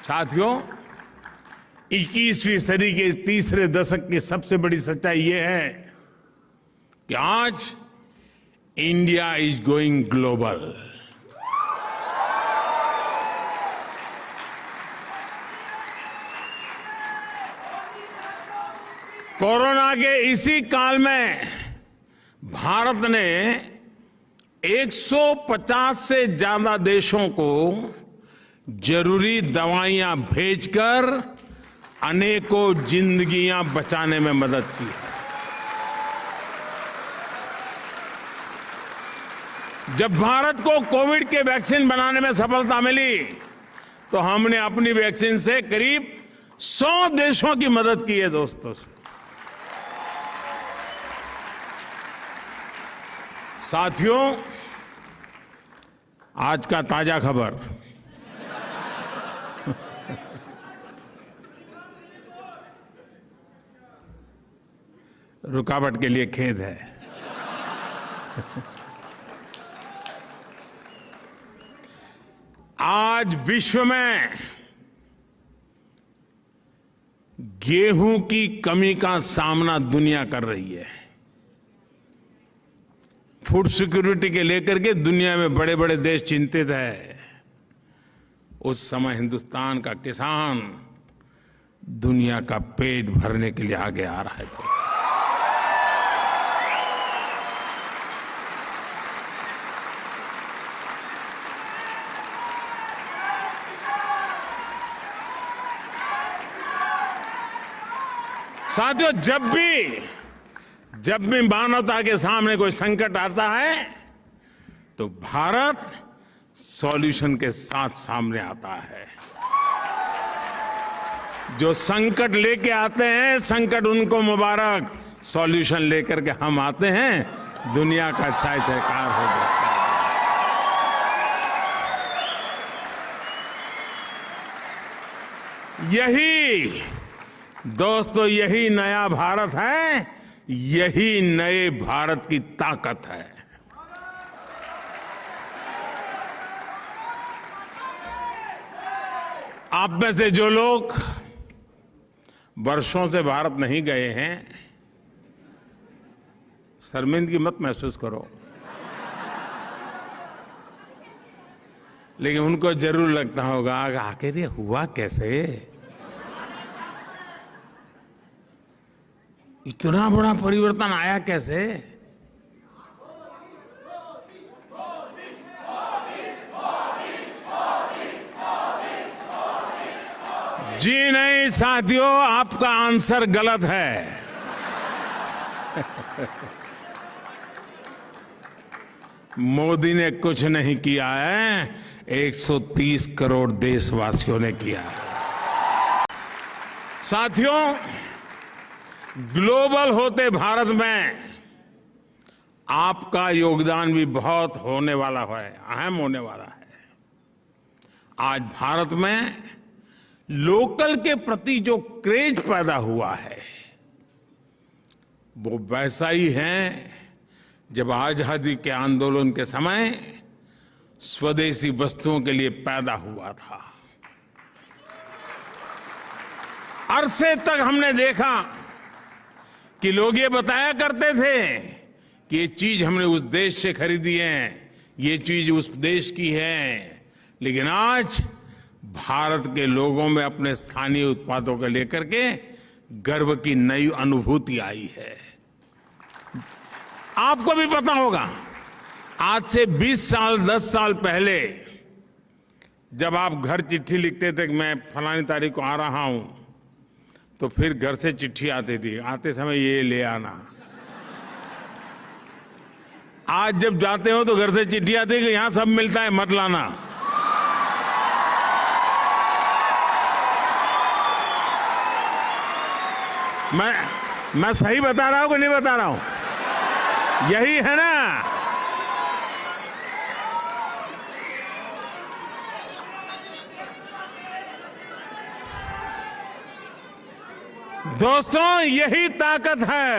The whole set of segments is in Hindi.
साथियों, 21वीं सदी के तीसरे दशक की सबसे बड़ी सच्चाई यह है कि आज India is going global. Corona के इसी काल में भारत ने 150 से ज्यादा देशों को जरूरी दवाइयां भेजकर अनेकों जिंदगियां बचाने में मदद की है। जब भारत को कोविड के वैक्सीन बनाने में सफलता मिली तो हमने अपनी वैक्सीन से करीब 100 देशों की मदद की है। दोस्तों, साथियों, आज का ताजा खबर, रुकावट के लिए खेद है। आज विश्व में गेहूं की कमी का सामना दुनिया कर रही है। फूड सिक्योरिटी के लेकर के दुनिया में बड़े बड़े देश चिंतित है। उस समय हिंदुस्तान का किसान दुनिया का पेट भरने के लिए आगे आ रहा है। साथियों, जब भी मानवता के सामने कोई संकट आता है तो भारत सॉल्यूशन के साथ सामने आता है। जो संकट लेके आते हैं, संकट उनको मुबारक, सॉल्यूशन लेकर के हम आते हैं, दुनिया का चाय चयकार हो जाता है। दोस्तों, यही नया भारत है, यही नए भारत की ताकत है। आप में से जो लोग वर्षों से भारत नहीं गए हैं, शर्मिंदगी मत महसूस करो, लेकिन उनको जरूर लगता होगा आखिर ये हुआ कैसे, इतना बड़ा परिवर्तन आया कैसे। जी नहीं साथियों, आपका आंसर गलत है। मोदी ने कुछ नहीं किया है, 130 करोड़ देशवासियों ने किया है। साथियों, ग्लोबल होते भारत में आपका योगदान भी बहुत होने वाला है, अहम होने वाला है। आज भारत में लोकल के प्रति जो क्रेज पैदा हुआ है वो वैसा ही है जब आजादी के आंदोलन के समय स्वदेशी वस्तुओं के लिए पैदा हुआ था। अरसे तक हमने देखा कि लोग ये बताया करते थे कि ये चीज हमने उस देश से खरीदी है, ये चीज उस देश की है, लेकिन आज भारत के लोगों में अपने स्थानीय उत्पादों को लेकर के गर्व की नई अनुभूति आई है। आपको भी पता होगा, आज से 20 साल 10 साल पहले जब आप घर चिट्ठी लिखते थे कि मैं फलानी तारीख को आ रहा हूं, तो फिर घर से चिट्ठी आती थी, आते समय ये ले आना। आज जब जाते हो तो घर से चिट्ठी आती है कि यहां सब मिलता है, मत लाना। मैं सही बता रहा हूं कि नहीं बता रहा हूं? यही है ना। दोस्तों, यही ताकत है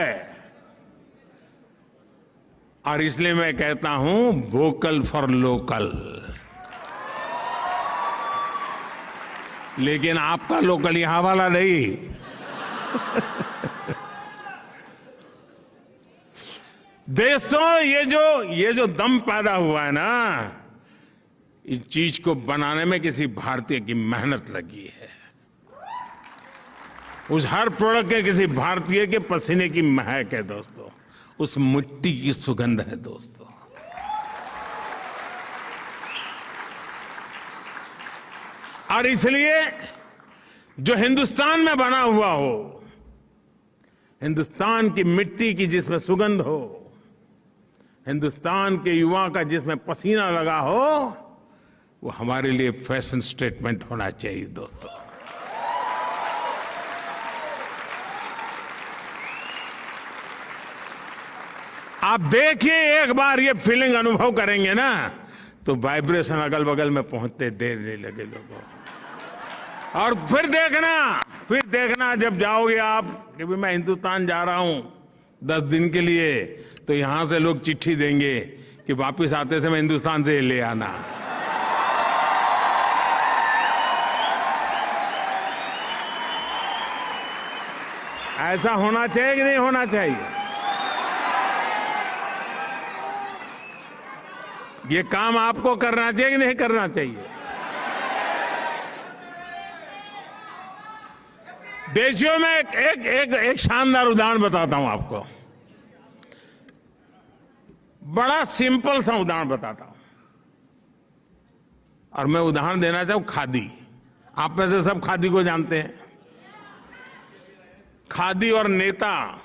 और इसलिए मैं कहता हूं वोकल फॉर लोकल। लेकिन आपका लोकल यहां वाला नहीं। दोस्तों, ये जो दम पैदा हुआ है ना, इस चीज को बनाने में किसी भारतीय की मेहनत लगी है। उस हर प्रोडक्ट के किसी भारतीय के पसीने की महक है दोस्तों, उस मिट्टी की सुगंध है दोस्तों। और इसलिए जो हिंदुस्तान में बना हुआ हो, हिंदुस्तान की मिट्टी की जिसमें सुगंध हो, हिंदुस्तान के युवा का जिसमें पसीना लगा हो, वो हमारे लिए फैशन स्टेटमेंट होना चाहिए दोस्तों। आप देखिए, एक बार ये फीलिंग अनुभव करेंगे ना, तो वाइब्रेशन अगल बगल में पहुंचते देर नहीं लगे लोगों। और फिर देखना जब जाओगे आप कि भी मैं हिंदुस्तान जा रहा हूं 10 दिन के लिए, तो यहां से लोग चिट्ठी देंगे कि वापस आते समय हिंदुस्तान से ले आना। ऐसा होना चाहिए कि नहीं होना चाहिए? ये काम आपको करना चाहिए कि नहीं करना चाहिए? देशियों में एक शानदार उदाहरण बताता हूं आपको। बड़ा सिंपल सा उदाहरण बताता हूं, और मैं उदाहरण देना चाहूं खादी। आप में से सब खादी को जानते हैं। खादी और नेता,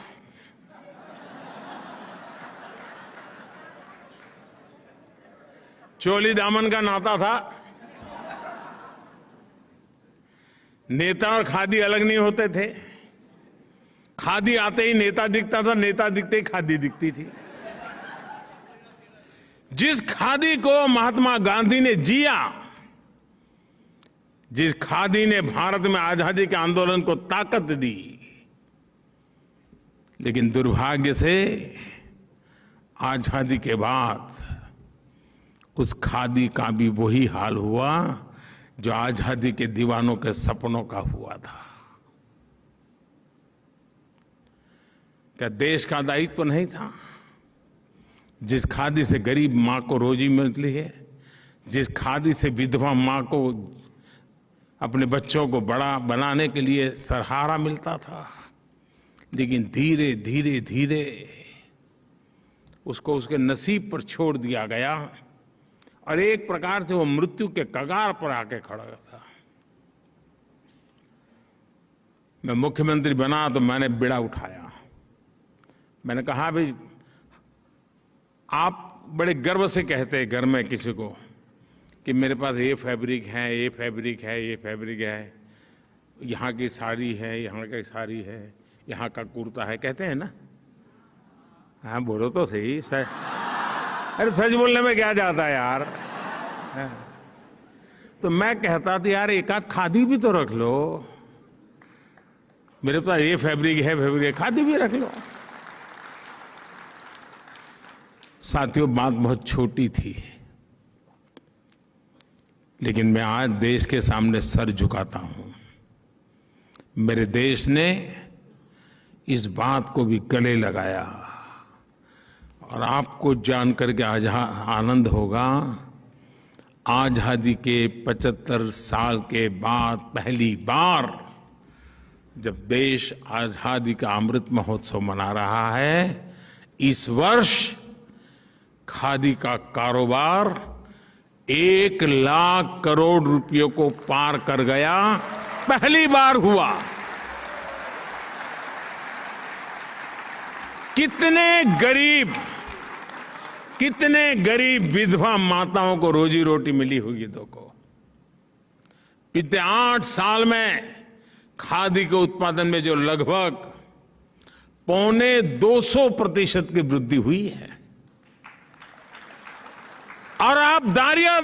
चोली दामन का नाता था। नेता और खादी अलग नहीं होते थे। खादी आते ही नेता दिखता था, नेता दिखते ही खादी दिखती थी। जिस खादी को महात्मा गांधी ने जिया, जिस खादी ने भारत में आजादी के आंदोलन को ताकत दी, लेकिन दुर्भाग्य से आजादी के बाद उस खादी का भी वही हाल हुआ जो आजादी के दीवानों के सपनों का हुआ था। क्या देश का दायित्व नहीं था? जिस खादी से गरीब मां को रोजी मिलती है, जिस खादी से विधवा मां को अपने बच्चों को बड़ा बनाने के लिए सहारा मिलता था, लेकिन धीरे धीरे धीरे उसको उसके नसीब पर छोड़ दिया गया और एक प्रकार से वो मृत्यु के कगार पर आके खड़ा था। मैं मुख्यमंत्री बना तो मैंने बीड़ा उठाया। मैंने कहा, भाई आप बड़े गर्व से कहते हैं घर में किसी को कि मेरे पास ये फैब्रिक है, ये फैब्रिक है, ये फैब्रिक है, यहाँ की साड़ी है, यहाँ की साड़ी है, यहाँ का कुर्ता है, कहते हैं ना? हाँ, बोलो तो सही। अरे सच बोलने में क्या जाता है यार। तो मैं कहता था, यार एक आध खादी भी तो रख लो। मेरे पास ये फैब्रिक है, फैब्रिक, खादी भी रख लो। साथियों, बात बहुत छोटी थी, लेकिन मैं आज देश के सामने सर झुकाता हूं। मेरे देश ने इस बात को भी गले लगाया, और आपको जानकर के आज आनंद होगा, आजादी के 75 साल के बाद पहली बार जब देश आजादी का अमृत महोत्सव मना रहा है, इस वर्ष खादी का कारोबार 1 लाख करोड़ रुपयों को पार कर गया। पहली बार हुआ। कितने गरीब विधवा माताओं को रोजी रोटी मिली होगी। देखो, पिछले 8 साल में खादी के उत्पादन में जो लगभग 250% की वृद्धि हुई है। और आप दायरा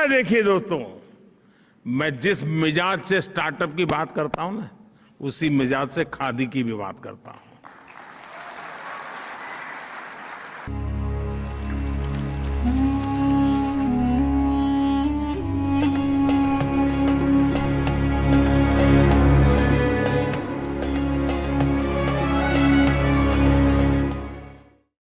देखिए दोस्तों, मैं जिस मिजाज से स्टार्टअप की बात करता हूं ना, उसी मिजाज से खादी की भी बात करता हूं।